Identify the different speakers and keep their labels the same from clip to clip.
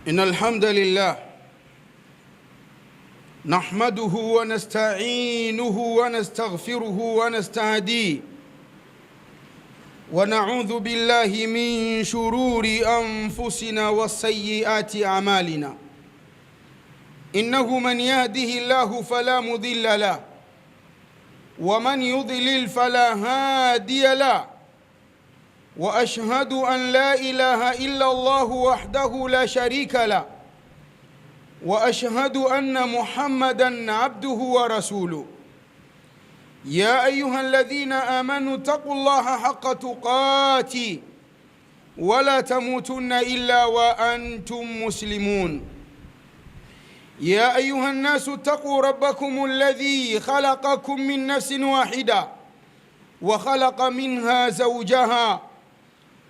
Speaker 1: إن الحمد لله نحمده ونستعينه ونستغفره ونستهديه ونعوذ بالله من شرور أنفسنا وسيئات أعمالنا إنه من يهده الله فلا مضل له ومن يضلل فلا هادي له وأشهد أن لا إله إلا الله وحده لا شريك له وأشهد أن محمدًا عبده ورسوله يا أيها الذين آمنوا اتقوا الله حق تقاته ولا تموتن إلا وأنتم مسلمون يا أيها الناس اتقوا ربكم الذي خلقكم من نفس واحدة وخلق منها زوجها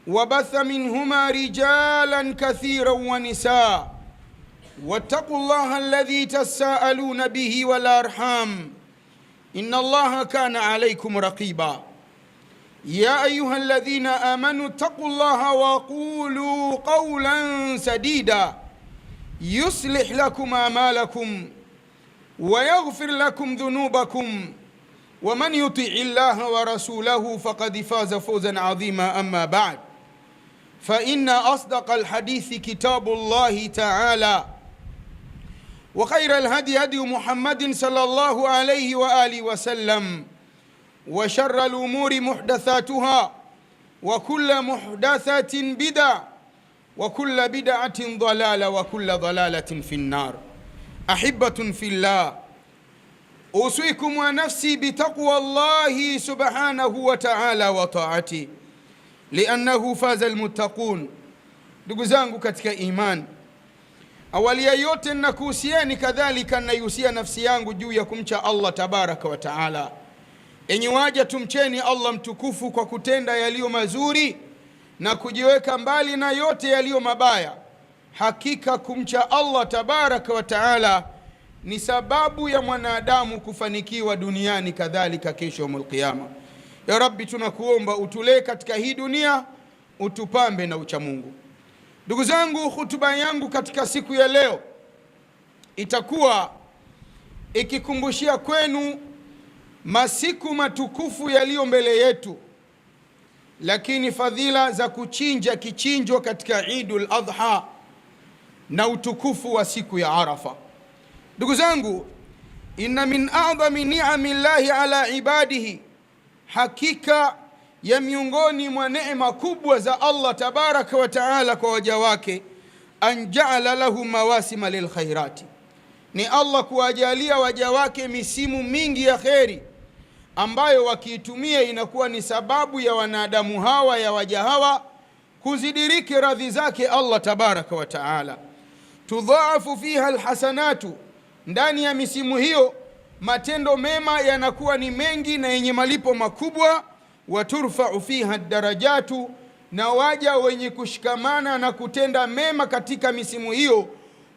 Speaker 1: وبث منهما رجالا كثيرا ونساء واتقوا الله الذي تساءلون به والأرحام إن الله كان عليكم رقيبا يا أيها الذين آمنوا اتقوا الله وقولوا قولا سديدا يصلح لكم أعمالكم ويغفر لكم ذنوبكم ومن يطع الله ورسوله فقد فاز فوزا عظيما أما بعد فإن أصدق الحديث كتاب الله تعالى وخير الهدي هدي محمد صلى الله عليه وآله وسلم وشر الأمور محدثاتها وكل محدثة بدعة وكل بدعة ضلالة وكل ضلالة في النار. أحبة في الله، أوصيكم ونفسي بتقوى الله سبحانه وتعالى وطاعته لأنه فاز المتقون. Ndugu zangu katika imani, awali ya yote nakuhusieni kadhalika naihusia nafsi yangu juu ya kumcha Allah tabaraka wa taala. Enyi waja, tumcheni Allah mtukufu kwa kutenda yaliyo mazuri na kujiweka mbali na yote yaliyo mabaya. Hakika kumcha Allah tabaraka wa taala ni sababu ya mwanadamu kufanikiwa duniani kadhalika kesho yaumul qiyama. Ya Rabbi, tunakuomba utulee katika hii dunia, utupambe na uchamungu. Ndugu zangu, hutuba yangu katika siku ya leo itakuwa ikikumbushia kwenu masiku matukufu yaliyo mbele yetu, lakini fadhila za kuchinja kichinjo katika Eidul Adha na utukufu wa siku ya Arafa. Ndugu zangu, inna min a'dhami ni'ami llahi ala ibadihi, hakika ya miongoni mwa neema kubwa za Allah tabaraka wa taala kwa waja wake, an ja'ala lahum mawasima lil khairati, ni Allah kuwajalia waja wake misimu mingi ya kheri ambayo wakiitumia inakuwa ni sababu ya wanadamu hawa, ya waja hawa kuzidiriki radhi zake Allah tabaraka wa taala. Tudhaafu fiha alhasanatu, ndani ya misimu hiyo matendo mema yanakuwa ni mengi na yenye malipo makubwa. Waturfa'u fiha darajatu, na waja wenye kushikamana na kutenda mema katika misimu hiyo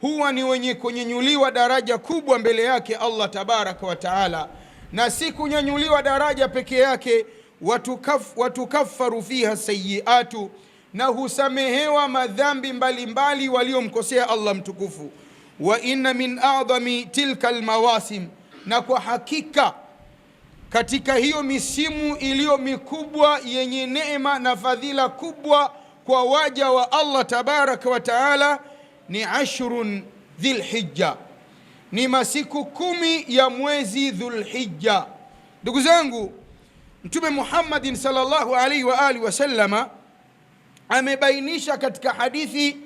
Speaker 1: huwa ni wenye kunyanyuliwa daraja kubwa mbele yake Allah tabaraka wa taala. Na si kunyanyuliwa daraja peke yake, watukaffaru fiha sayyiatu, na husamehewa madhambi mbalimbali waliomkosea Allah mtukufu. Wa inna min a'dhami tilka almawasim, na kwa hakika katika hiyo misimu iliyo mikubwa yenye neema na fadhila kubwa kwa waja wa Allah tabaraka wa taala ni ashrun dhilhijja, ni masiku 10 ya mwezi Dhulhijja. Ndugu zangu, Mtume Muhammadin sallallahu alaihi wa alihi wasallama amebainisha katika hadithi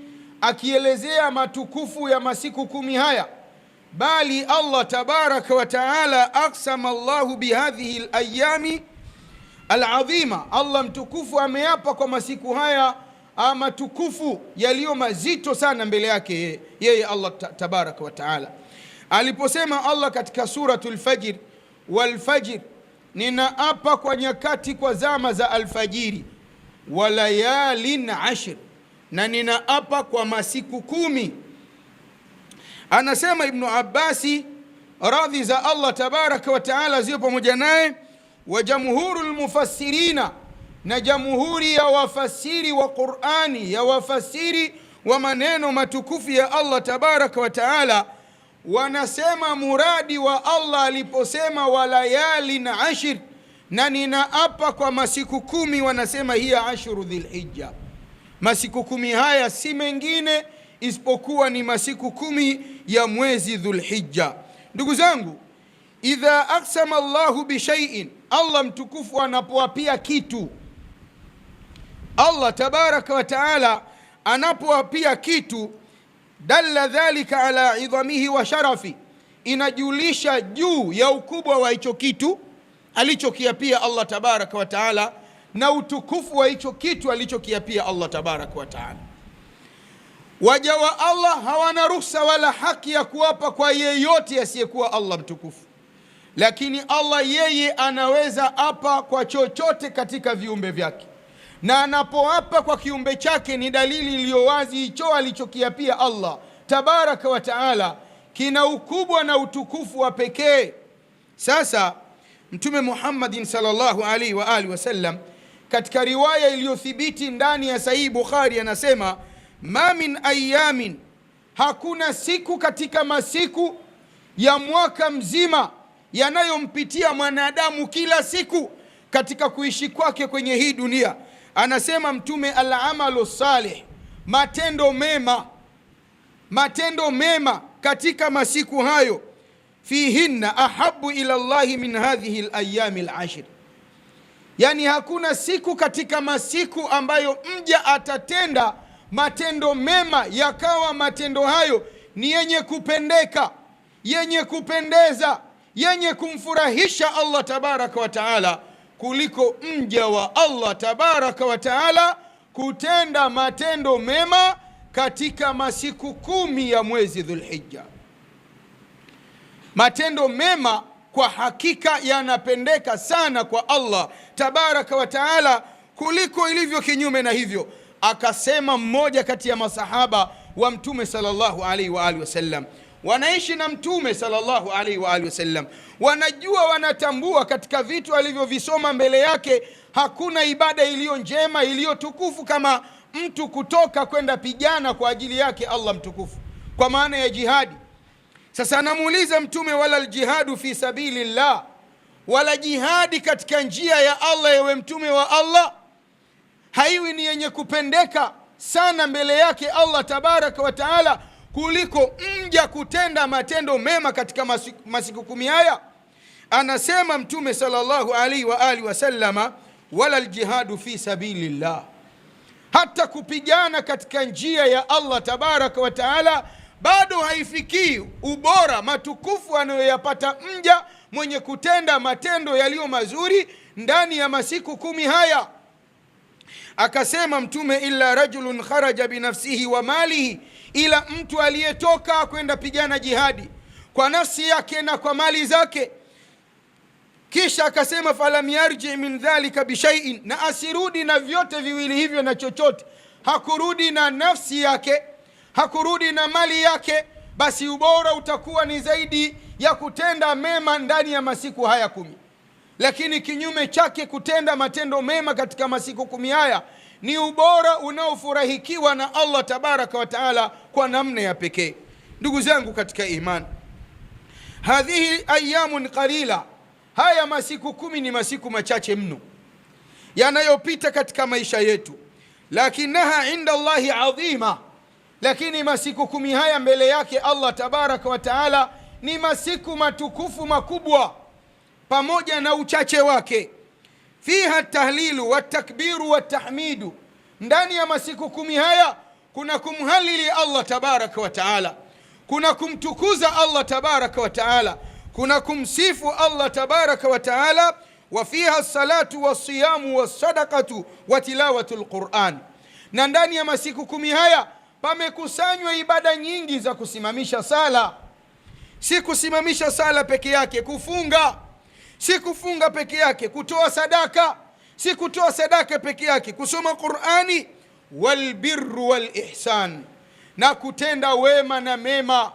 Speaker 1: akielezea matukufu ya masiku 10 haya, bali Allah tabaraka wa taala aqsama Allahu bihadhihi alayami alazima, Allah mtukufu ameapa kwa masiku haya matukufu yaliyo mazito sana mbele yake yeye Allah tabaraka wa taala. Aliposema Allah katika suratul Fajr, wal fajr, ninaapa kwa nyakati, kwa zama za alfajiri, wa layalin ashr, na ninaapa kwa masiku 10. Anasema Ibn Abbasi, radhi za Allah tabaraka wa taala zipo pamoja naye, wa jamhurul mufassirina, na jamhuri ya wafasiri wa Qur'ani, ya wafasiri wa maneno matukufu ya Allah tabaraka wa taala wanasema muradi wa Allah aliposema walayalin ashir, na ninaapa kwa masiku 10, wanasema hiya ashru dhilhijja. Masiku 10 haya si mengine isipokuwa ni masiku 10 ya mwezi Dhulhijja. Ndugu zangu, idha aqsama Allahu bi shay'in, Allah mtukufu anapoapia kitu, Allah tabaraka wa taala anapoapia kitu, dalla dhalika ala idhamihi wa sharafi, inajulisha juu ya ukubwa wa hicho kitu alichokiapia Allah tabaraka wa taala na utukufu wa hicho kitu alichokiapia Allah tabaraka wa taala. Waja wa Allah hawana ruhusa wala haki ya kuapa kwa yeyote asiyekuwa Allah mtukufu, lakini Allah yeye anaweza apa kwa chochote katika viumbe vyake, na anapoapa kwa kiumbe chake ni dalili iliyo wazi hicho alichokiapia Allah tabaraka wa taala kina ukubwa na utukufu wa pekee. Sasa Mtume Muhammadin sallallahu alaihi wa alihi wasallam katika riwaya iliyothibiti ndani ya Sahih Bukhari anasema, ma min ayamin, hakuna siku katika masiku ya mwaka mzima yanayompitia mwanadamu kila siku katika kuishi kwake kwenye hii dunia. Anasema Mtume, al-amalu salih, matendo mema katika masiku hayo, fihinna ahabu ila Allahi min hadhihi al-ayami al-ashr. Yani hakuna siku katika masiku ambayo mja atatenda matendo mema yakawa matendo hayo ni yenye kupendeka, yenye kupendeza, yenye kumfurahisha Allah tabaraka wa taala, kuliko mja wa Allah tabaraka wa taala kutenda matendo mema katika masiku 10 ya mwezi Dhulhijja. Matendo mema kwa hakika yanapendeka sana kwa Allah tabaraka wa taala kuliko ilivyo kinyume na hivyo. Akasema mmoja kati ya masahaba wa Mtume sallallahu alaihi wa alihi wasallam, wanaishi na Mtume sallallahu alaihi wa alihi wasallam, wanajua, wanatambua katika vitu alivyovisoma mbele yake, hakuna ibada iliyo njema iliyo tukufu kama mtu kutoka kwenda pigana kwa ajili yake Allah mtukufu, kwa maana ya jihadi. Sasa anamuuliza Mtume, wala aljihadu fi sabilillah, wala jihadi katika njia ya Allah, ewe Mtume wa Allah, haiwi ni yenye kupendeka sana mbele yake Allah tabaraka wa taala kuliko mja kutenda matendo mema katika masiku 10 haya? Anasema Mtume sallallahu alaihi wa alihi wasallama, wala aljihadu fi sabilillah, hata kupigana katika njia ya Allah tabaraka wa taala bado haifikii ubora matukufu anayoyapata mja mwenye kutenda matendo yaliyo mazuri ndani ya masiku 10 haya. Akasema Mtume, illa rajulun kharaja binafsihi wa malihi, ila mtu aliyetoka kwenda pigana jihadi kwa nafsi yake na kwa mali zake. Kisha akasema, falam yarji min dhalika bishai'in, na asirudi na vyote viwili hivyo na chochote, hakurudi na nafsi yake, hakurudi na mali yake, basi ubora utakuwa ni zaidi ya kutenda mema ndani ya masiku haya 10. Lakini kinyume chake, kutenda matendo mema katika masiku 10 haya ni ubora unaofurahikiwa na Allah tabaraka wa taala kwa namna ya pekee. Ndugu zangu katika imani, hadhihi ayamun qalila, haya masiku 10 ni masiku machache mno yanayopita katika maisha yetu, lakinaha inda Allahi adhima, lakini masiku 10 haya mbele yake Allah tabaraka wa taala ni masiku matukufu makubwa pamoja na uchache wake. Fiha tahlilu wa takbiru wa tahmidu, ndani ya masiku 10 haya kuna kumhalili Allah tabaraka wa taala, kuna kumtukuza Allah tabaraka wa taala, kuna kumsifu Allah tabaraka wa taala. Wa fiha salatu wa siyamu wa sadaqatu wa tilawatu alquran, na ndani ya masiku 10 haya pamekusanywa ibada nyingi za kusimamisha sala. Si kusimamisha sala peke yake, kufunga si kufunga peke yake, kutoa sadaka si kutoa sadaka peke yake, kusoma Qur'ani, walbirru walihsan, na kutenda wema na mema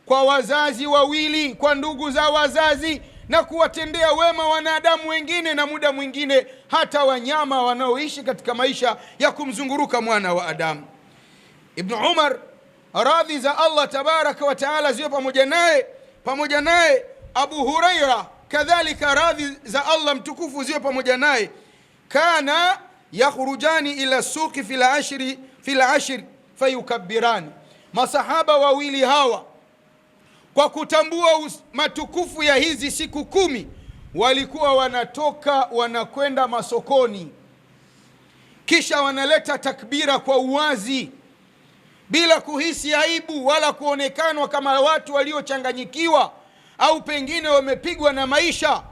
Speaker 1: kwa wazazi wawili, kwa ndugu za wazazi, na kuwatendea wema wanadamu wengine, na muda mwingine hata wanyama wanaoishi katika maisha ya kumzunguruka mwana wa Adamu. Ibn Umar, radhi za Allah tabaraka wa taala ziwe pamoja naye, Abu Huraira kadhalika radhi za Allah mtukufu ziwe pamoja naye, kana yakhrujani ila suqi fil ashr fayukabbirani. Masahaba wawili hawa kwa kutambua matukufu ya hizi siku 10 walikuwa wanatoka wanakwenda masokoni, kisha wanaleta takbira kwa uwazi bila kuhisi aibu wala kuonekanwa kama watu waliochanganyikiwa au pengine wamepigwa na maisha.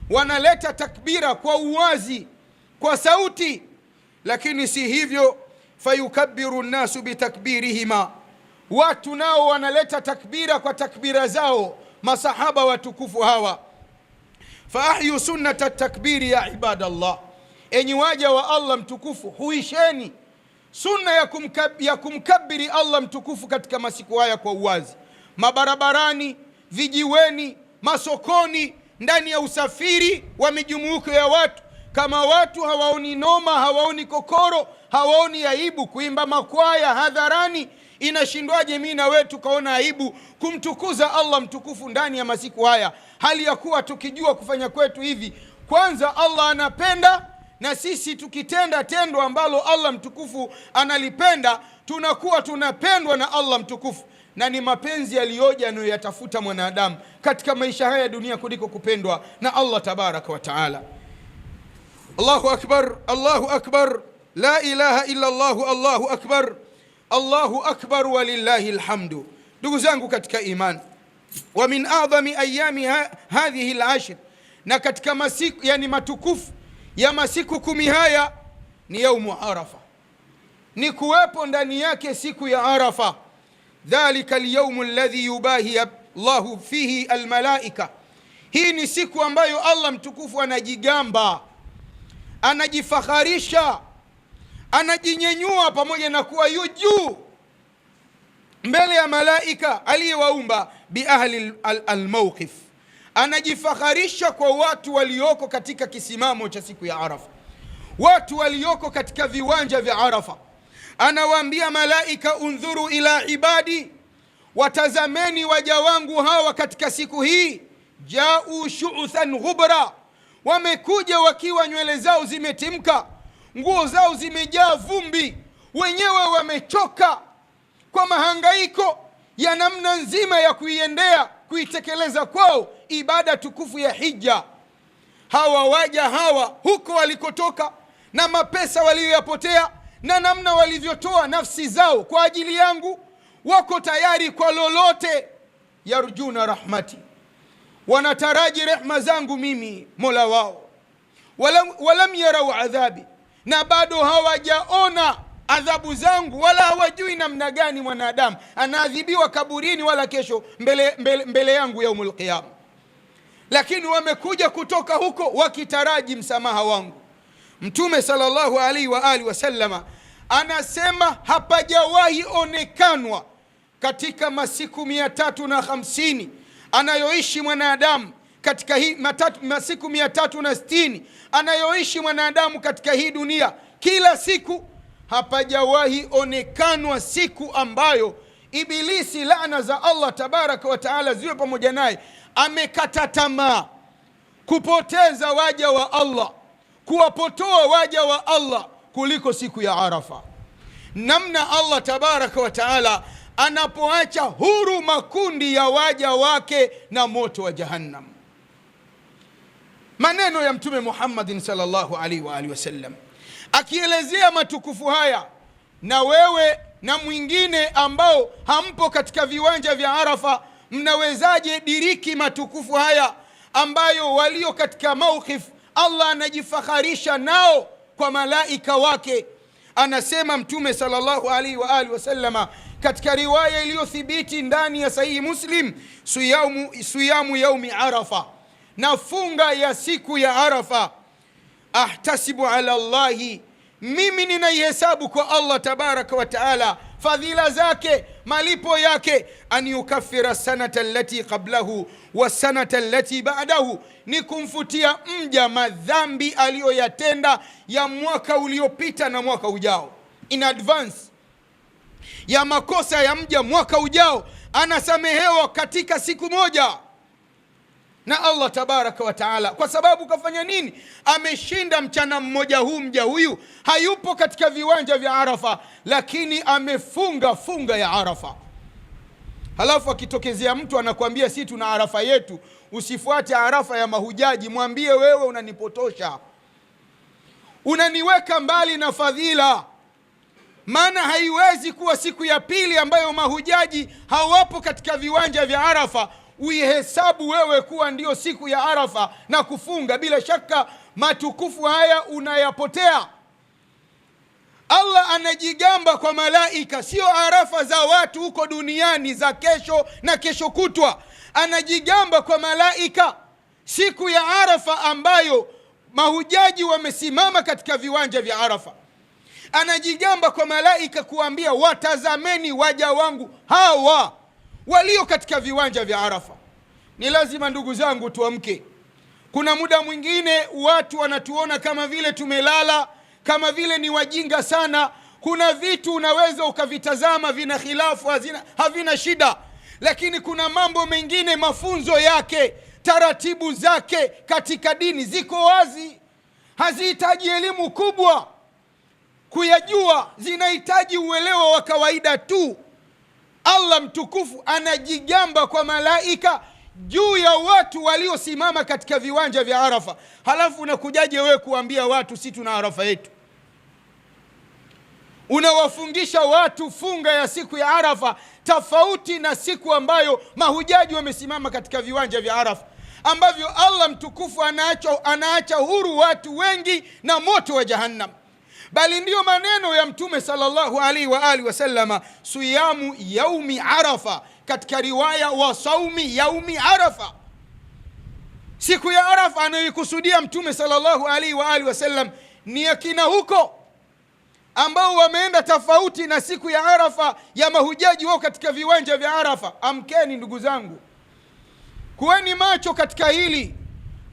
Speaker 1: Wanaleta takbira kwa uwazi, kwa sauti. Lakini si hivyo, fayukabbiru nnasu bitakbirihima, watu nao wanaleta takbira kwa takbira zao. Masahaba watukufu hawa, fa ahyu sunnata takbiri ya ibadallah, enyi waja wa Allah mtukufu, huisheni sunna ya kumkabiri Allah mtukufu katika masiku haya kwa uwazi, mabarabarani, vijiweni, masokoni, ndani ya usafiri wa mijumuiko ya watu. Kama watu hawaoni noma, hawaoni kokoro, hawaoni aibu kuimba makwaya hadharani, inashindwaje mimi na wewe tukaona aibu kumtukuza Allah mtukufu ndani ya masiku haya, hali ya kuwa tukijua kufanya kwetu hivi, kwanza Allah anapenda, na sisi tukitenda tendo ambalo Allah mtukufu analipenda, tunakuwa tunapendwa na Allah mtukufu. Na ni mapenzi yaliyoje anayoyatafuta mwanadamu katika maisha haya ya dunia kuliko kupendwa na Allah tabaraka wa taala. Allahu akbar, Allahu akbar, la ilaha illa Allah, Allahu akbar, Allahu akbar walillahi alhamdu. Ndugu zangu katika iman, wa min a'zami ayami hadhihi al-ashr, na katika masiku yani matukufu ya masiku 10 haya ni yaumu Arafa, ni kuwepo ndani yake siku ya Arafa. Dhalika al-yawm alladhi yubahi Allahu fihi al-malaika, hii ni siku ambayo Allah mtukufu anajigamba, anajifakharisha, anajinyenyua pamoja na kuwa juu mbele ya malaika aliyewaumba, bi ahli al-mawqif, anajifakharisha kwa watu walioko katika kisimamo cha siku ya Arafa, watu walioko katika viwanja vya Arafa. Anawaambia malaika, undhuru ila ibadi, watazameni waja wangu hawa katika siku hii, jau shu'than ghubra, wamekuja wakiwa nywele zao zimetimka, nguo zao zimejaa vumbi, wenyewe wamechoka kwa mahangaiko ya namna nzima ya kuitekeleza kwao ibada tukufu ya hija. Hawa waja hawa huko walikotoka na mapesa walioyapotea na namna walivyotoa nafsi zao kwa ajili yangu, wako tayari kwa lolote. Yarjuna rahmati, wanataraji rehma zangu mimi Mola wao. Walam yarau adhabi, na bado hawajaona adhabu zangu, wala hawajui namna gani mwanadamu anaadhibiwa kaburini wala kesho mbele yangu yaumul qiyama. Lakini wamekuja kutoka huko wakitaraji msamaha wangu. Mtume sallallahu alaihi wa alihi wasallama anasema hapajawahi onekanwa katika masiku 350 anayoishi mwanadamu katika hii masiku 360 anayoishi mwanadamu katika hii dunia, kila siku hapajawahi onekanwa siku ambayo Ibilisi, laana za Allah tabaraka wa taala ziwe pamoja naye, amekata tamaa kupoteza waja wa Allah, kuwapotoa waja wa Allah kuliko siku ya Arafa. Namna Allah tabaraka wa taala anapoacha huru makundi ya waja wake na moto wa jahannam. Maneno ya Mtume Muhammadin sallallahu alaihi wa alihi wasallam akielezea matukufu haya, na wewe na mwingine ambao hampo katika viwanja vya Arafa, mnawezaje diriki matukufu haya ambayo walio katika mawqif Allah anajifakharisha nao kwa malaika wake? Anasema Mtume sallallahu alaihi wa alihi wasallama katika riwaya iliyothibiti ndani ya sahihi Muslim, siyamu yaumi Arafa, na funga ya siku ya Arafa, ahtasibu ala Allahi, mimi ninaihesabu kwa Allah tabaraka wa taala fadhila zake, malipo yake, an yukaffira sanata allati qablahu wa sanata allati ba'dahu, ni kumfutia mja madhambi aliyoyatenda ya mwaka uliopita na mwaka ujao, in advance. ya makosa ya mja mwaka ujao anasamehewa katika siku moja na Allah tabaraka wa taala. Kwa sababu kafanya nini? Ameshinda mchana mmoja huu. Mja huyu hayupo katika viwanja vya Arafa, lakini amefunga funga ya Arafa. Halafu akitokezea mtu anakuambia si tuna Arafa yetu, usifuate Arafa ya mahujaji, mwambie wewe unanipotosha, unaniweka mbali na fadhila. Maana haiwezi kuwa siku ya pili ambayo mahujaji hawapo katika viwanja vya Arafa uihesabu wewe kuwa ndio siku ya Arafa na kufunga. Bila shaka matukufu haya unayapotea. Allah anajigamba kwa malaika, sio Arafa za watu huko duniani za kesho na kesho kutwa. Anajigamba kwa malaika siku ya Arafa ambayo mahujaji wamesimama katika viwanja vya Arafa. Anajigamba kwa malaika kuambia, watazameni waja wangu hawa walio katika viwanja vya Arafa. Ni lazima ndugu zangu tuamke. Kuna muda mwingine watu wanatuona kama vile tumelala, kama vile ni wajinga sana. Kuna vitu unaweza ukavitazama vina khilafu, havina shida, lakini kuna mambo mengine mafunzo yake, taratibu zake katika dini ziko wazi, hazihitaji elimu kubwa kuyajua, zinahitaji uelewa wa kawaida tu. Allah mtukufu anajigamba kwa malaika juu ya watu waliosimama katika viwanja vya Arafa. Halafu unakujaje wewe kuambia watu si tuna Arafa yetu? Unawafungisha watu funga ya siku ya Arafa tofauti na siku ambayo mahujaji wamesimama katika viwanja vya Arafa, ambavyo Allah mtukufu anaacha huru watu wengi na moto wa Jahannam. Bali ndiyo maneno ya Mtume sallallahu alaihi wa alihi wasallama, siyamu yaumi Arafa, katika riwaya wa saumi yaumi Arafa. Siku ya Arafa anayoikusudia Mtume sallallahu alaihi wa alihi wasallam ni yakina huko ambao wameenda tofauti na siku ya Arafa ya mahujaji wao katika viwanja vya Arafa. Amkeni ndugu zangu, kuweni macho katika hili.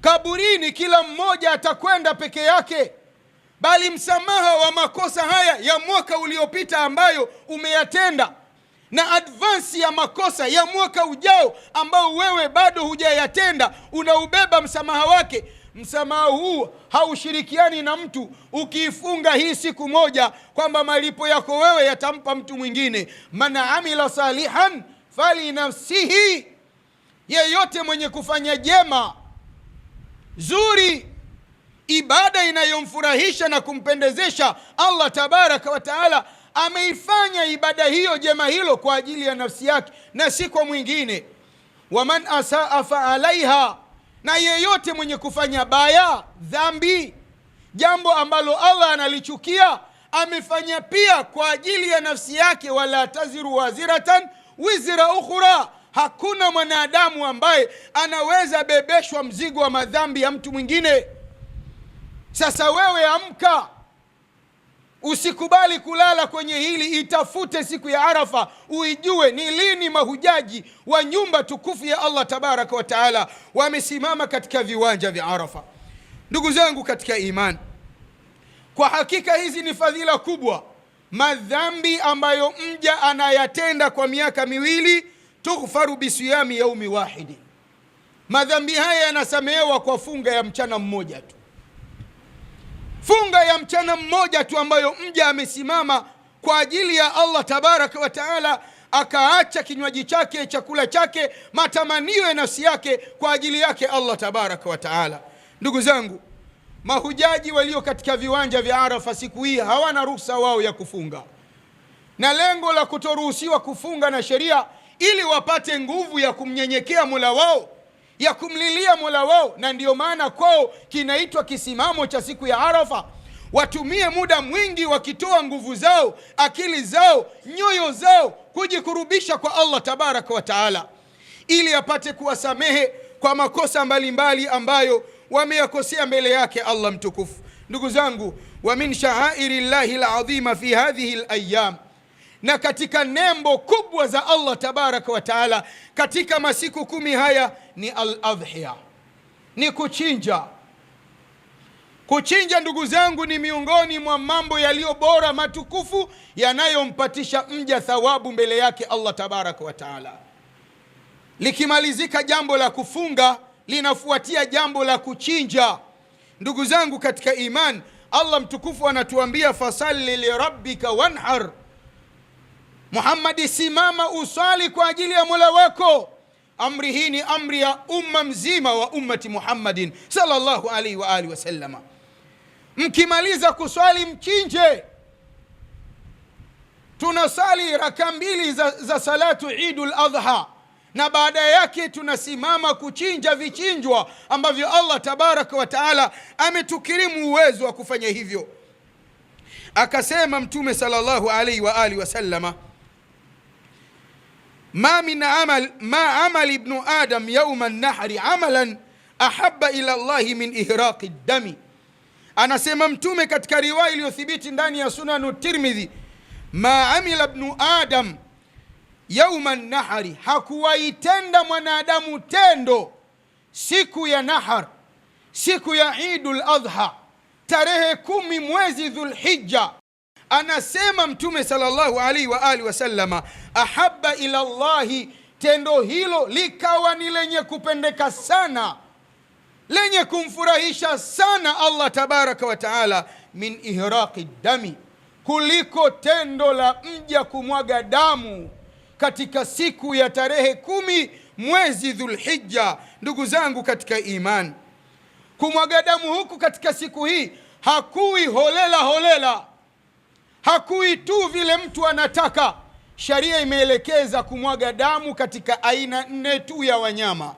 Speaker 1: Kaburini kila mmoja atakwenda peke yake, bali msamaha wa makosa haya ya mwaka uliopita ambayo umeyatenda na advance ya makosa ya mwaka ujao ambao wewe bado hujayatenda, unaubeba msamaha wake. Msamaha huu haushirikiani na mtu ukiifunga hii siku moja kwamba malipo yako wewe yatampa mtu mwingine. Man amila salihan fali nafsihi, yeyote mwenye kufanya jema zuri, ibada inayomfurahisha na kumpendezesha Allah tabaraka wa taala, ameifanya ibada hiyo jema hilo kwa ajili ya nafsi yake na si kwa mwingine. Waman asaa fa alaiha, na yeyote mwenye kufanya baya, dhambi, jambo ambalo Allah analichukia, amefanya pia kwa ajili ya nafsi yake. Wala taziru waziratan wizra ukhra, hakuna mwanadamu ambaye anaweza bebeshwa mzigo wa madhambi ya mtu mwingine. Sasa wewe amka, usikubali kulala kwenye hili. Itafute siku ya Arafa, uijue ni lini mahujaji wa nyumba tukufu ya Allah tabaraka wa taala wamesimama katika viwanja vya Arafa. Ndugu zangu katika imani, kwa hakika hizi ni fadhila kubwa. Madhambi ambayo mja anayatenda kwa miaka miwili, tughfaru bisiyami yaumi wahidi. Madhambi haya yanasamehewa kwa funga ya mchana mmoja tu. Funga ya mchana mmoja tu ambayo mja amesimama kwa ajili ya Allah tabaraka wa taala, akaacha kinywaji chake, chakula chake, matamanio ya nafsi yake kwa ajili yake Allah tabaraka wa taala. Ndugu zangu, mahujaji walio katika viwanja vya Arafa siku hii hawana ruhusa wao ya kufunga, na lengo la kutoruhusiwa kufunga na sheria ili wapate nguvu ya kumnyenyekea Mola wao, ya kumlilia Mola wao. Na ndiyo maana kwao kinaitwa kisimamo cha siku ya Arafa. Watumie muda mwingi wakitoa nguvu zao, akili zao, nyoyo zao kujikurubisha kwa Allah tabaraka wa taala, ili apate kuwasamehe kwa makosa mbalimbali ambayo wameyakosea mbele yake Allah mtukufu. Ndugu zangu, wa min sha'airi llahi alazima fi hadhihi alayam, na katika nembo kubwa za Allah tabaraka wa taala katika masiku 10 haya ni al-adhiya, ni kuchinja. Kuchinja ndugu zangu ni miongoni mwa mambo yaliyo bora matukufu yanayompatisha mja thawabu mbele yake Allah tabaraka wa taala. Likimalizika jambo la kufunga, linafuatia jambo la kuchinja. Ndugu zangu katika iman, Allah mtukufu anatuambia fasalli li rabbika wanhar, Muhammad, simama usali kwa ajili ya Mola wako. Amri hii ni amri ya umma mzima wa ummati Muhammadin sallallahu alaihi wa alihi wasallam. Mkimaliza kuswali mchinje. Tunasali raka 2 za salatu Eidul Adha, na baada yake tunasimama kuchinja vichinjwa ambavyo Allah tabaraka wa taala ametukirimu uwezo wa kufanya hivyo. Akasema Mtume sallallahu alaihi wa alihi wasallama, ma amal ibn adam yawma an-nahri amalan ahabba ila Allah min ihraqi ad-dami. Anasema Mtume katika riwaya iliyothibiti ndani ya Sunanu Tirmidhi, ma amila ibn adam yawma an-nahri, hakuwaitenda mwanadamu tendo siku ya nahar, siku ya Eidul Adha, tarehe 10 mwezi Dhulhijja. Anasema Mtume sallallahu alaihi wa alihi wasallama, ahabba ila Allahi, tendo hilo likawa ni lenye kupendeka sana, lenye kumfurahisha sana Allah tabaraka wa taala, min ihraqi dami, kuliko tendo la mja kumwaga damu katika siku ya tarehe 10 mwezi Dhulhijja. Ndugu zangu katika iman, kumwaga damu huku katika siku hii hakui holela holela, hakui tu vile mtu anataka. Sharia imeelekeza kumwaga damu katika aina 4 tu ya wanyama,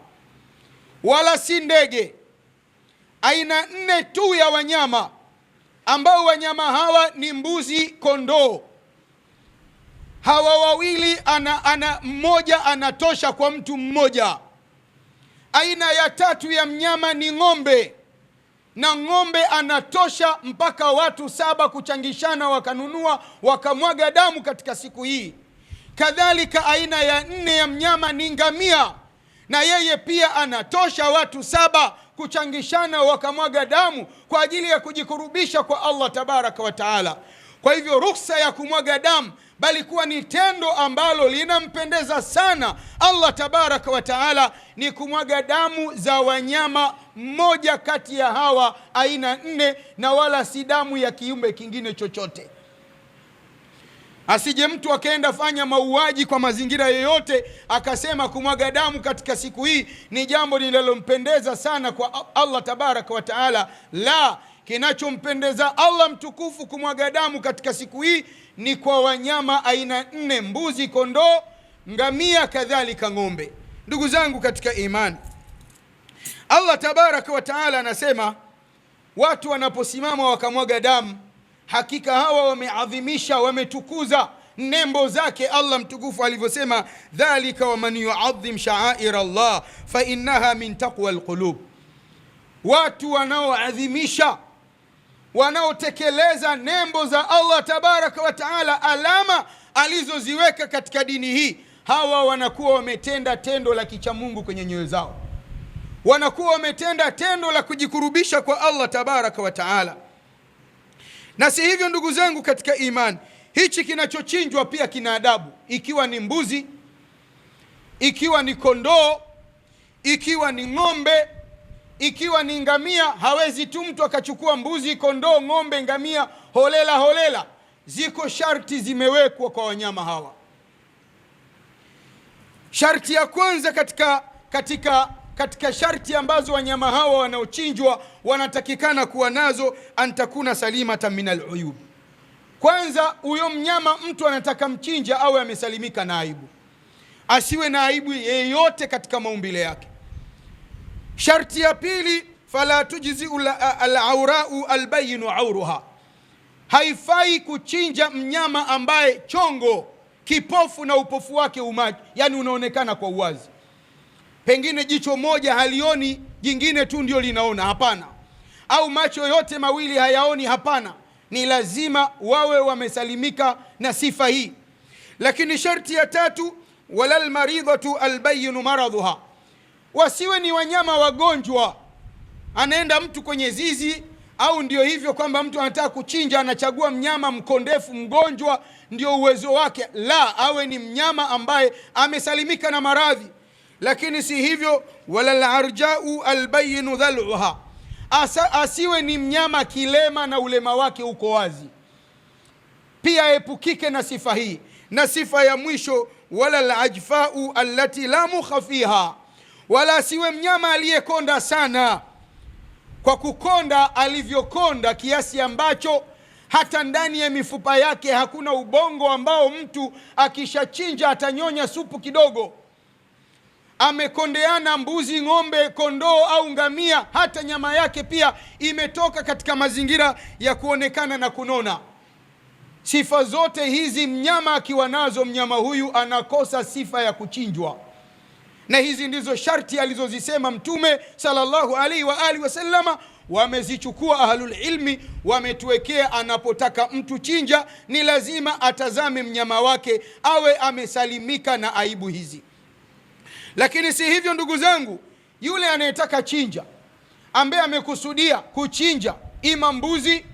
Speaker 1: wala si ndege. Aina 4 tu ya wanyama, ambao wanyama hawa ni mbuzi, kondoo. Hawa wawili mmoja anatosha kwa mtu mmoja. Aina ya 3 ya mnyama ni ng'ombe, na ng'ombe anatosha mpaka watu 7 kuchangishana wakanunua wakamwaga damu katika siku hii. Kadhalika aina ya 4 ya mnyama ni ngamia, na yeye pia anatosha watu 7 kuchangishana wakamwaga damu kwa ajili ya kujikurubisha kwa Allah tabaraka wa taala. Kwa hivyo ruhusa ya kumwaga damu bali kuwa ni tendo ambalo linampendeza sana Allah tabaraka wa taala ni kumwaga damu za wanyama mmoja kati ya hawa aina 4, na wala si damu ya kiumbe kingine chochote. Asije mtu akaenda fanya mauaji kwa mazingira yoyote akasema kumwaga damu katika siku hii ni jambo linalompendeza sana kwa Allah tabaraka wa taala. La, kinachompendeza Allah mtukufu kumwaga damu katika siku hii ni kwa wanyama aina 4: mbuzi, kondoo, ngamia, kadhalika ng'ombe. Ndugu zangu katika imani, Allah tabaraka wa taala anasema watu wanaposimama wakamwaga damu, hakika hawa wameadhimisha, wametukuza nembo zake Allah mtukufu alivyosema, dhalika wa man yuadhim sha'air Allah fa innaha min taqwa alqulub. Watu wanaoadhimisha, wanaotekeleza nembo za Allah tabaraka wa taala, alama alizoziweka katika dini hii, hawa wanakuwa wametenda tendo la kichamungu kwenye nyoyo zao, wanakuwa wametenda tendo la kujikurubisha kwa Allah tabaraka wa taala. Na si hivyo ndugu zangu katika imani, hichi kinachochinjwa pia kina adabu. Ikiwa ni mbuzi, ikiwa ni kondoo, ikiwa ni ng'ombe, ikiwa ni ngamia, hawezi tu mtu akachukua mbuzi, kondoo, ng'ombe, ngamia holela holela. Ziko sharti zimewekwa kwa wanyama hawa. Sharti ya kwanza katika sharti ambazo wanyama hawa wanaochinjwa wanatakikana kuwa nazo, antakuna salimatan min aluyub. Kwanza, huyo mnyama mtu anataka mchinja awe amesalimika na aibu, asiwe na aibu yeyote katika maumbile yake. Sharti ya pili, fala tujzi al-aura'u al-bayyin auruha. Haifai kuchinja mnyama ambaye chongo, kipofu na upofu wake umaji, yani unaonekana kwa uwazi. Pengine jicho moja halioni, jingine tu ndio linaona, hapana. Au macho yote mawili hayaoni, hapana. Ni lazima wawe wamesalimika na sifa hii. Lakini sharti ya tatu, walal maridhatu albayyin maradhuha. Wasiwe ni wanyama wagonjwa. Anaenda mtu kwenye zizi, au ndio hivyo kwamba mtu anataka kuchinja anachagua mnyama mkondefu mgonjwa ndio uwezo wake. La, awe ni mnyama ambaye amesalimika na maradhi. Lakini si hivyo, wala al-arja'u al-bayyin dhal'uha, asiwe ni mnyama kilema na ulema wake uko wazi, pia epukike na sifa hii. Na sifa ya mwisho, wala al-ajfa'u allati la mukha fiha, wala asiwe mnyama aliyekonda sana, kwa kukonda alivyokonda kiasi ambacho hata ndani ya mifupa yake hakuna ubongo ambao mtu akishachinja atanyonya supu kidogo. Amekondeana mbuzi, ng'ombe, kondoo au ngamia, hata nyama yake pia imetoka katika mazingira ya kuonekana na kunona. Sifa zote hizi mnyama akiwa nazo, mnyama huyu anakosa sifa ya kuchinjwa. Na hizi ndizo sharti alizozisema Mtume sallallahu alaihi wa alihi wasallama, wamezichukua ahlul ilmi, wametuwekea anapotaka mtu chinja ni lazima atazame mnyama wake awe amesalimika na aibu hizi. Lakini si hivyo ndugu zangu, yule anayetaka chinja ambaye amekusudia kuchinja ima mbuzi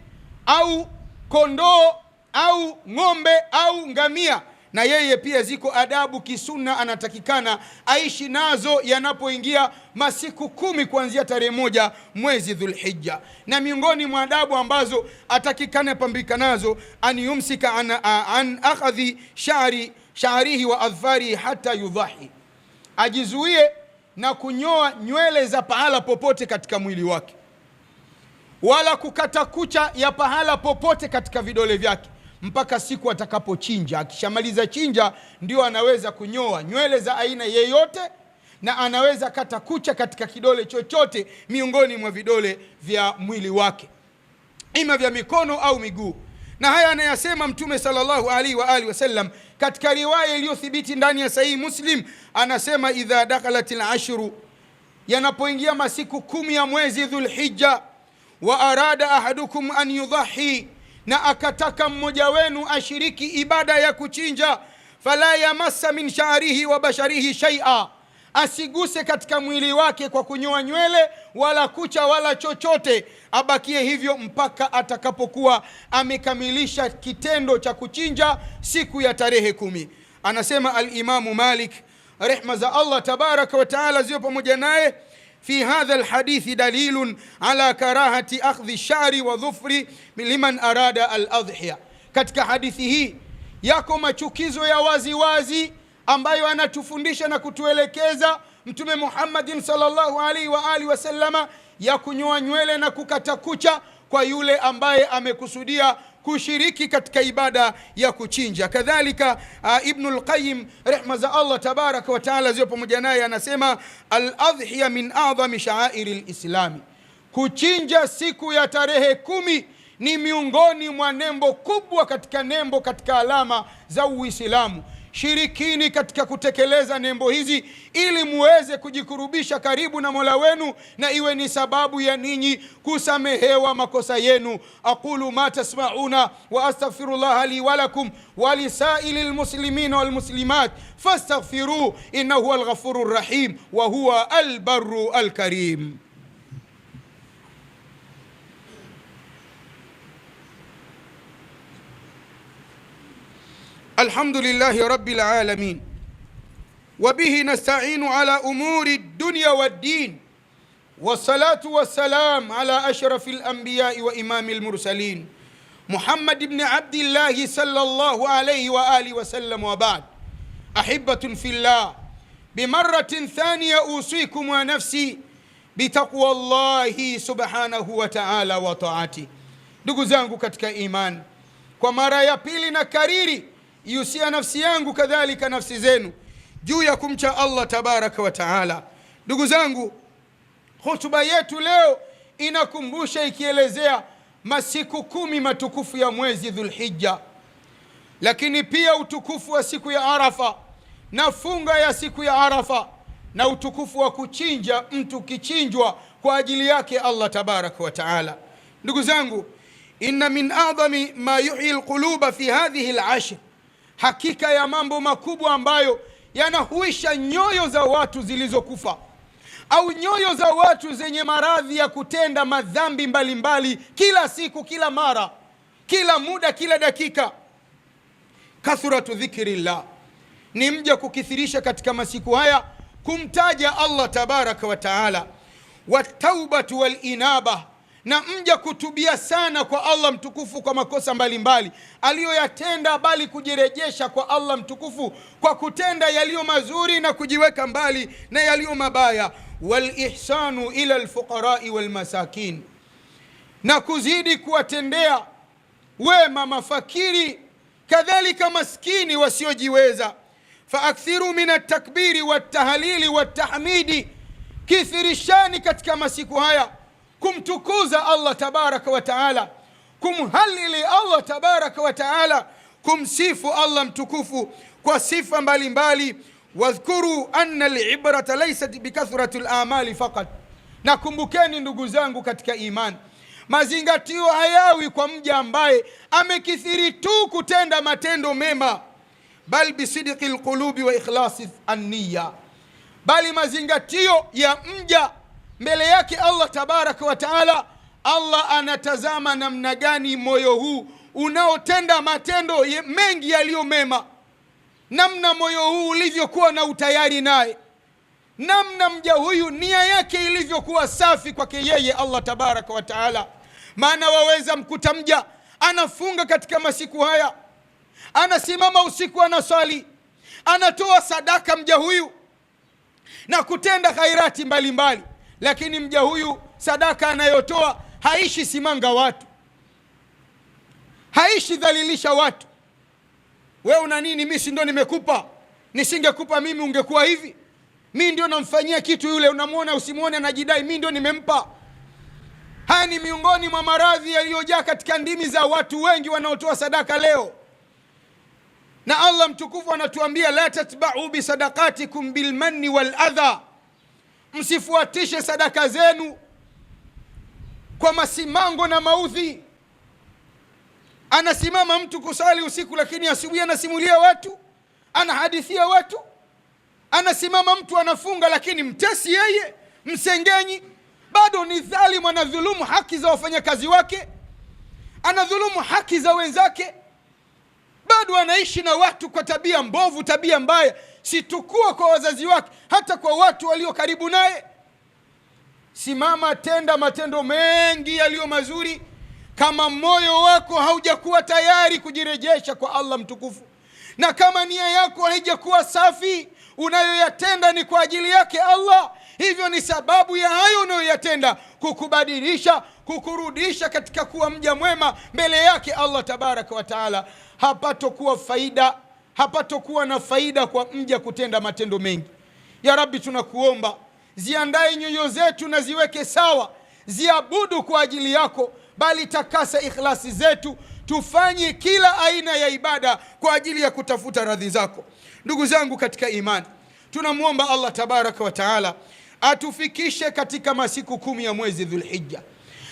Speaker 1: au kondoo au ng'ombe au ngamia, na yeye pia ziko adabu kisunna anatakikana aishi nazo yanapoingia masiku 10 kuanzia tarehe 1 mwezi Dhulhijja. Na miongoni mwa adabu ambazo atakikana pambika nazo, an yumsika an akhadhi sha'rihi wa adhfarihi hata yudhahi, ajizuie na kunyoa nywele za pahala popote katika mwili wake, wala kukata kucha ya pahala popote katika vidole vyake, mpaka siku atakapochinja. Akishamaliza chinja ndio anaweza kunyoa nywele za aina yeyote, na anaweza kata kucha katika kidole chochote miongoni mwa vidole vya mwili wake, ima vya mikono au miguu. Na haya anayasema Mtume sallallahu alaihi wa alihi wasallam katika riwaya iliyothibiti ndani ya sahihi Muslim. Anasema idha dakalatil ashru, yanapoingia masiku 10 ya mwezi Dhulhijja, wa arada ahadukum an yudhahi, na akataka mmoja wenu ashiriki ibada ya kuchinja, fala yamassa min sha'rihi wa basharihi shay'a, asiguse katika mwili wake kwa kunyoa nywele wala kucha wala chochote, abakie hivyo mpaka atakapokuwa amekamilisha kitendo cha kuchinja siku ya tarehe 10. Anasema al-Imamu Malik rehma za Allah tabaraka wa taala ziwe pamoja naye, fi hadha alhadithi dalilun ala karahati akhdhi shari wa dhufri liman arada al-adhiya. Katika hadithi hii yako machukizo ya wazi wazi ambayo anatufundisha na kutuelekeza Mtume Muhammadin sallallahu alaihi wa alihi wasallama, ya kunyoa nywele na kukata kucha kwa yule ambaye amekusudia kushiriki katika ibada ya kuchinja. Kadhalika Ibnul Qayyim rehma za Allah tabaraka wa taala ziwe pamoja naye anasema al-adhiya min a'zami sha'airi al-islami, kuchinja siku ya tarehe 10 ni miongoni mwa nembo kubwa katika alama za Uislamu. Shirikini katika kutekeleza nembo hizi ili muweze kujikurubisha karibu na Mola wenu na iwe ni sababu ya ninyi kusamehewa makosa yenu. Aqulu ma tasma'una wa astaghfirullah li wa lakum wa lisailil muslimina wal muslimat fastaghfiruhu innahu huwal ghafurur rahim wa huwa al barru al karim. الحمد لله رب العالمين، وبه نستعين على أمور الدنيا والدين، والصلاة والسلام على أشرف الأنبياء وإمام المرسلين محمد بن عبد الله صلى الله عليه وآله وسلم، وبعد. أحبة في الله، بمرة ثانية أوصيكم ونفسي بتقوى الله سبحانه وتعالى وطاعته. ndugu zangu katika iman, kwa mara ya pili na kariri yusia nafsi yangu kadhalika nafsi zenu juu ya kumcha Allah tabaraka wa taala. Ndugu zangu, hotuba yetu leo inakumbusha ikielezea masiku 10 matukufu ya mwezi Dhulhijja, lakini pia utukufu wa siku ya Arafa na funga ya siku ya Arafa, na utukufu wa kuchinja mtu kichinjwa kwa ajili yake Allah tabaraka wa taala. Ndugu zangu, inna min a'zami ma yuhyi alquluba fi hadhihi al'ashr, hakika ya mambo makubwa ambayo yanahuisha nyoyo za watu zilizokufa, au nyoyo za watu zenye maradhi ya kutenda madhambi mbalimbali kila siku, kila mara, kila muda, kila dakika. Kathratu dhikrillah, ni mja kukithirisha katika masiku haya kumtaja Allah tabaraka wa taala. Wataubatu walinaba, na mja kutubia sana kwa Allah mtukufu kwa makosa mbalimbali aliyoyatenda, bali kujirejesha kwa Allah mtukufu kwa kutenda yaliyo mazuri na kujiweka mbali na yaliyo mabaya. Walihsanu ila alfuqarai walmasakin, na kuzidi kuwatendea wema mafakiri kadhalika maskini wasiojiweza. Faakthiru min altakbiri waltahlili waltahmidi, kithirishani katika masiku haya kumtukuza Allah tabaraka wa taala, kumhalili Allah tabaraka wa taala, kumsifu Allah mtukufu kwa sifa mbalimbali. Wadhkuru anna alibrata laysat bikathrati alamali faqat, na kumbukeni ndugu zangu katika imani, mazingatio hayawi kwa mja ambaye amekithiri tu kutenda matendo mema, bal bisidqi alqulubi wa ikhlasi an-niyya, bali mazingatio ya mja mbele yake Allah tabaraka wa taala, Allah anatazama namna gani moyo huu unaotenda matendo mengi yaliyo mema, namna moyo huu ulivyokuwa na utayari naye, namna mja huyu nia yake ilivyokuwa safi kwake yeye Allah tabaraka wa taala. Maana waweza mkuta mja anafunga katika masiku haya, anasimama usiku, anaswali, anatoa sadaka mja huyu na kutenda khairati mbalimbali, lakini mja huyu sadaka anayotoa haishi simanga watu, haishi dhalilisha watu. Wewe una nini? Mimi si ndo nimekupa? Nisingekupa mimi ungekuwa hivi? Mimi ndio namfanyia kitu yule, unamwona usimuone anajidai mimi ndio nimempa. Haya ni miongoni mwa maradhi yaliyojaa katika ndimi za watu wengi wanaotoa sadaka leo. Na Allah mtukufu anatuambia la tatba'u bi sadaqatikum bil manni wal adha, msifuatishe sadaka zenu kwa masimango na maudhi. Anasimama mtu kusali usiku, lakini asubuhi anasimulia watu, anahadithia watu. Anasimama mtu anafunga, lakini mtesi yeye, msengenyi, bado ni dhalimu, anadhulumu haki za wafanyakazi wake, anadhulumu haki za wenzake, bado anaishi na watu kwa tabia mbovu, tabia mbaya, si tukua kwa wazazi wake, hata kwa watu walio karibu naye. Simama, tenda matendo mengi yaliyo mazuri. Kama moyo wako haujakuwa tayari kujirejesha kwa Allah mtukufu, na kama nia yako haijakuwa safi, unayoyatenda ni kwa ajili yake Allah, hivyo ni sababu ya hayo unayoyatenda kukubadilisha, kukurudisha katika kuwa mja mwema mbele yake Allah tabaraka wa taala. Hapatokuwa na faida kwa mja kutenda matendo mengi. Ya Rabbi, tunakuomba ziandae nyoyo zetu na ziweke sawa, ziabudu kwa ajili yako, bali takasa ikhlasi zetu, tufanye kila aina ya ibada kwa ajili ya kutafuta radhi zako. Ndugu zangu katika imani, tunamwomba Allah tabaraka wa taala atufikishe katika masiku 10 ya mwezi Dhulhijja,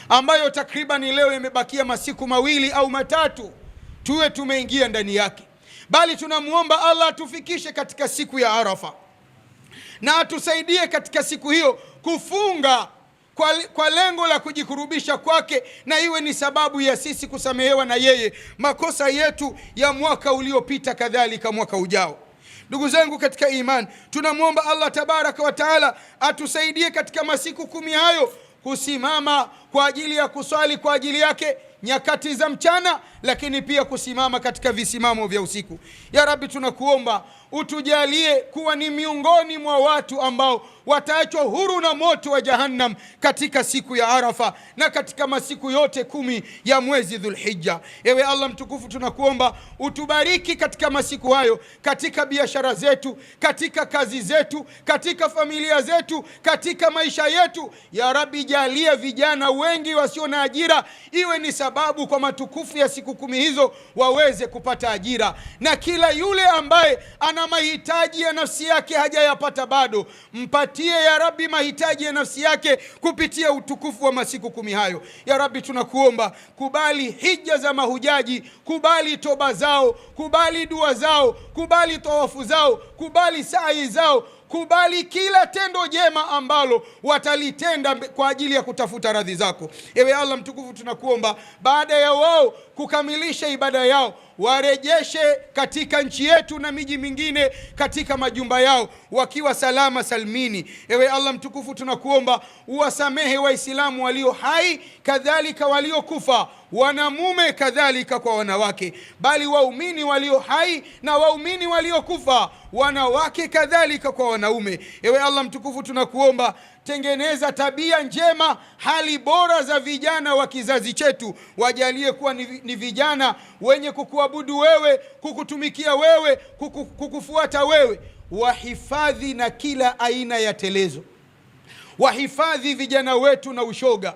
Speaker 1: ambayo takriban leo imebakia masiku 2 au 3 tuwe tumeingia ndani yake. Bali tunamwomba Allah atufikishe katika siku ya Arafa, na atusaidie katika siku hiyo kufunga kwa lengo la kujikurubisha kwake, na iwe ni sababu ya sisi kusamehewa na yeye makosa yetu ya mwaka uliopita, kadhalika mwaka ujao. Ndugu zangu katika imani, tunamwomba Allah tabaraka wa taala atusaidie katika masiku 10 hayo kusimama kwa ajili ya kuswali kwa ajili yake nyakati za mchana, lakini pia kusimama katika visimamo vya usiku. Ya Rabbi, tunakuomba utujalie kuwa ni miongoni mwa watu ambao wataachwa huru na moto wa Jahannam katika siku ya Arafa na katika masiku yote 10 ya mwezi Dhulhijja. Ewe Allah mtukufu, tunakuomba utubariki katika masiku hayo, katika biashara zetu, katika kazi zetu, katika familia zetu, katika maisha yetu. Ya Rabbi, jalia vijana wengi wasio na ajira iwe ni sababu kwa matukufu ya siku 10 hizo waweze kupata ajira, na kila yule ambaye ana mahitaji ya nafsi yake hajayapata bado, mpatie ya Rabbi mahitaji ya nafsi yake kupitia utukufu wa masiku 10 hayo. Ya Rabbi, tunakuomba kubali hija za mahujaji, kubali toba zao, kubali dua zao, kubali tawafu zao, kubali sa'i zao, kubali kila tendo jema ambalo watalitenda kwa ajili ya kutafuta radhi zako. Ewe Allah mtukufu, tunakuomba baada ya wao kukamilisha ibada yao, warejeshe katika nchi yetu na miji mingine katika majumba yao wakiwa salama salmini. Ewe Allah mtukufu, tunakuomba uwasamehe Waislamu walio hai kadhalika waliokufa, wanamume kadhalika kwa wanawake, bali waumini walio hai na waumini waliokufa, wanawake kadhalika kwa wanaume. Ewe Allah mtukufu, tunakuomba tengeneza tabia njema, hali bora za vijana wa kizazi chetu, wajalie kuwa ni vijana wenye kukuabudu wewe, kukutumikia wewe, kukufuata wewe. Wahifadhi na kila aina ya telezo, wahifadhi vijana wetu na ushoga,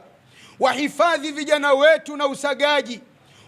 Speaker 1: wahifadhi vijana wetu na usagaji,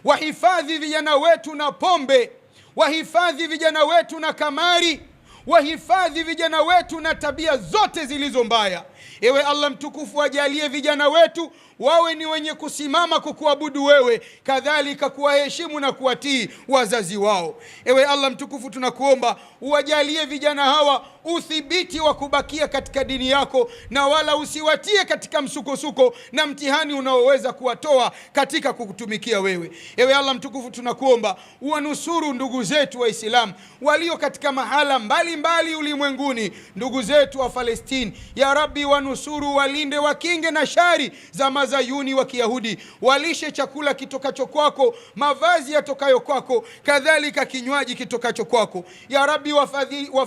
Speaker 1: wahifadhi vijana wetu na pombe, wahifadhi vijana wetu na kamari, wahifadhi vijana wetu na tabia zote zilizo mbaya. Ewe Allah mtukufu, wajalie vijana wetu wawe ni wenye kusimama kukuabudu wewe, kadhalika kuwaheshimu na kuwatii wazazi wao. Ewe Allah mtukufu, tunakuomba uwajalie vijana hawa uthibiti wa kubakia katika dini yako, na wala usiwatie katika msukosuko na mtihani unaoweza kuwatoa katika kukutumikia wewe. Ewe Allah mtukufu, tunakuomba uwanusuru ndugu zetu Waislamu walio katika mahala mbalimbali ulimwenguni, ndugu zetu wa Palestina. Ya Rabbi, wanusuru, walinde, wakinge na shari za mazayuni wa Kiyahudi, walishe chakula kitokacho kwako, mavazi yatokayo kwako, kadhalika kinywaji kitokacho kwako. Ya Rabbi,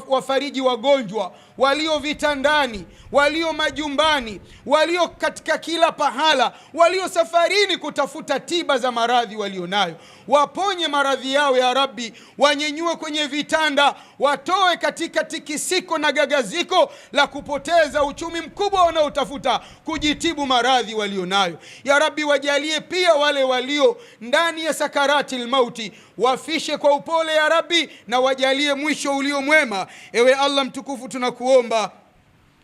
Speaker 1: wafariji wagonjwa walio vitandani, walio majumbani, walio katika kila pahala, walio safarini kutafuta tiba za maradhi walionayo. Waponye maradhi yao ya Rabbi, wanyenyue kwenye vitanda, watoe katika tikisiko na gagaziko la kupoteza uchumi mkubwa wanaotafuta kujitibu maradhi walionayo. Ya Rabbi, wajalie pia wale walio ndani ya sakarati mauti wafishe kwa upole ya Rabbi, na wajalie mwisho ulio mwema. Ewe Allah mtukufu, tunakuomba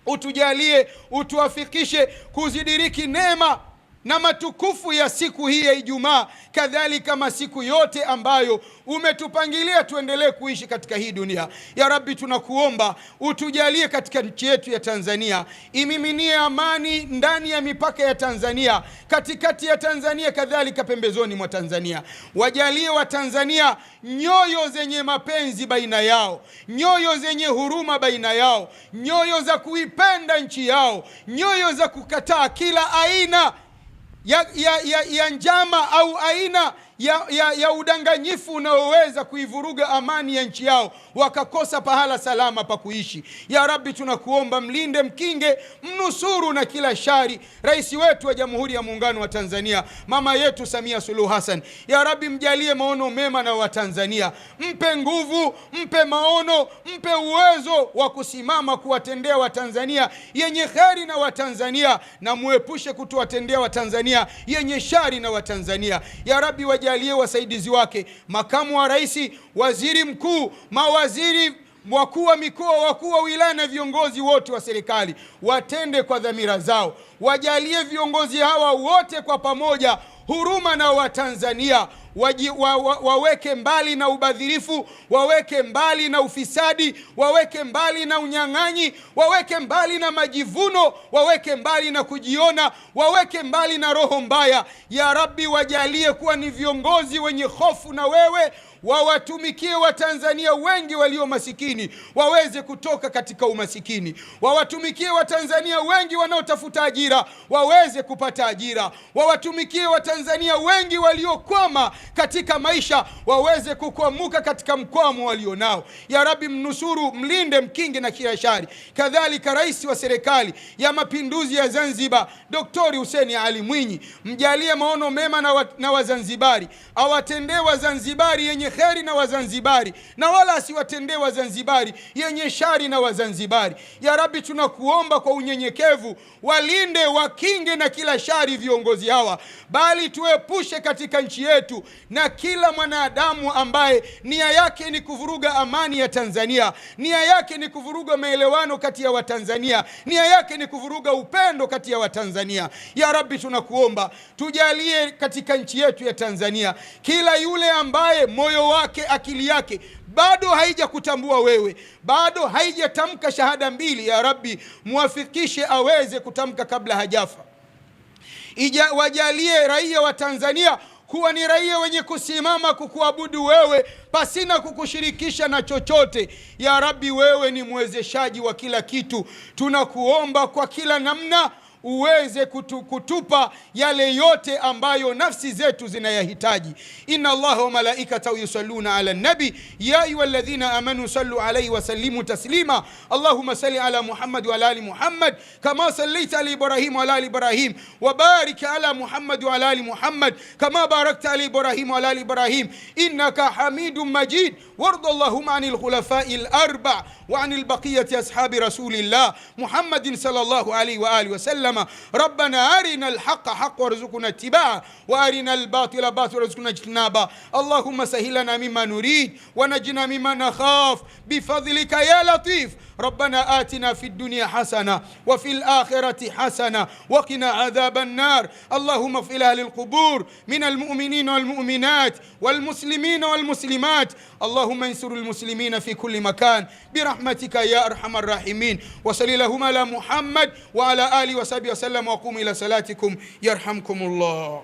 Speaker 1: utujalie, utuafikishe kuzidiriki neema na matukufu ya siku hii ya Ijumaa, kadhalika masiku yote ambayo umetupangilia tuendelee kuishi katika hii dunia. Ya Rabbi, tunakuomba utujalie katika nchi yetu ya Tanzania, imiminie amani ndani ya mipaka ya Tanzania, katikati ya Tanzania, kadhalika pembezoni mwa Tanzania. Wajalie wa Tanzania nyoyo zenye mapenzi baina yao, nyoyo zenye huruma baina yao, nyoyo za kuipenda nchi yao, nyoyo za kukataa kila aina ya njama au aina ya udanganyifu unaoweza kuivuruga amani ya nchi yao, wakakosa pahala salama pa kuishi. Ya Rabbi, tunakuomba mlinde, mkinge, mnusuru na kila shari rais wetu wa Jamhuri ya Muungano wa Tanzania, mama yetu Samia Suluhu Hassan. Ya Rabbi, mjalie maono mema na Watanzania, mpe nguvu, mpe maono, mpe uwezo wa kusimama kuwatendea Watanzania yenye kheri na Watanzania, na muepushe kutuwatendea Watanzania yenye shari na Watanzania. Ya Rabbi, wajalie wasaidizi wake, makamu wa rais, waziri mkuu, mawaziri, wakuu wa mikoa, wakuu wa wilaya na viongozi wote wa serikali watende kwa dhamira zao. Wajalie viongozi hawa wote kwa pamoja huruma na Watanzania, waweke mbali na ubadhirifu, waweke mbali na ufisadi, waweke mbali na unyang'anyi, waweke mbali na majivuno, waweke mbali na kujiona, waweke mbali na roho mbaya. Ya Rabbi, wajalie kuwa ni viongozi wenye hofu na wewe, wawatumikie Watanzania wengi walio masikini waweze kutoka katika umasikini, wawatumikie Watanzania wengi wanaotafuta ajira waweze kupata ajira, wawatumikie Watanzania wengi waliokwama katika maisha waweze kukwamuka katika mkwamo walionao. Ya Rabbi, mnusuru, mlinde, mkinge na kila shari. Kadhalika rais wa serikali ya mapinduzi ya Zanzibar Dr. Hussein Ali Mwinyi, mjalie maono mema na Wazanzibari, awatendee Wazanzibari yenye kheri na Wazanzibari, na wala asiwatendee Wazanzibari yenye shari na Wazanzibari. Ya Rabbi, tunakuomba kwa unyenyekevu, walinde, wakinge na kila shari viongozi hawa, bali tuepushe katika nchi yetu na kila mwanadamu ambaye nia yake ni kuvuruga amani ya Tanzania, nia yake ni kuvuruga maelewano kati ya Watanzania, nia yake ni kuvuruga upendo kati ya Watanzania. Ya Rabbi, tunakuomba tujalie katika nchi yetu ya Tanzania kila yule ambaye moyo wake, akili yake bado haijakutambua wewe, bado haijatamka shahada mbili, ya Rabbi muwafikishe aweze kutamka kabla hajafa. Wajalie raia wa Tanzania kuwa ni raia wenye kusimama kukuabudu wewe pasina kukushirikisha na chochote. Ya Rabbi, wewe ni mwezeshaji wa kila kitu. Tunakuomba kwa kila namna uweze kutupa yale yote ambayo nafsi zetu zinayahitaji. Inna Allaha wa malaikatahu yusalluna ala nabi ya ayyuhalladhina amanu sallu alayhi wa sallimu taslima. Allahumma salli ala Muhammad wa ala ali Muhammad kama sallaita ala Ibrahim wa ala ali Ibrahim, wa barik ala Muhammad wa ala ali Muhammad kama barakta ala Ibrahim wa ala ali Ibrahim innaka Hamidum Majid. Warda Allahumma anil khulafa'il arba' wa anil baqiyati ashabi rasulillah Muhammadin sallallahu alayhi wa alihi wa sallam. ربنا أرنا الحق حق وارزقنا اتباعه وأرنا الباطل باطل وارزقنا اجتنابه. اللهم سهلنا مما نريد ونجنا مما نخاف بفضلك يا لطيف. ربنا آتنا في الدنيا حسنة وفي الآخرة حسنة وقنا عذاب النار. اللهم اغفر لأهل القبور من المؤمنين والمؤمنات والمسلمين والمسلمات. اللهم انصر المسلمين في كل مكان برحمتك يا أرحم الراحمين. وصل اللهم على محمد وعلى آله وصحبه وسلم وقوموا إلى صلاتكم يرحمكم الله.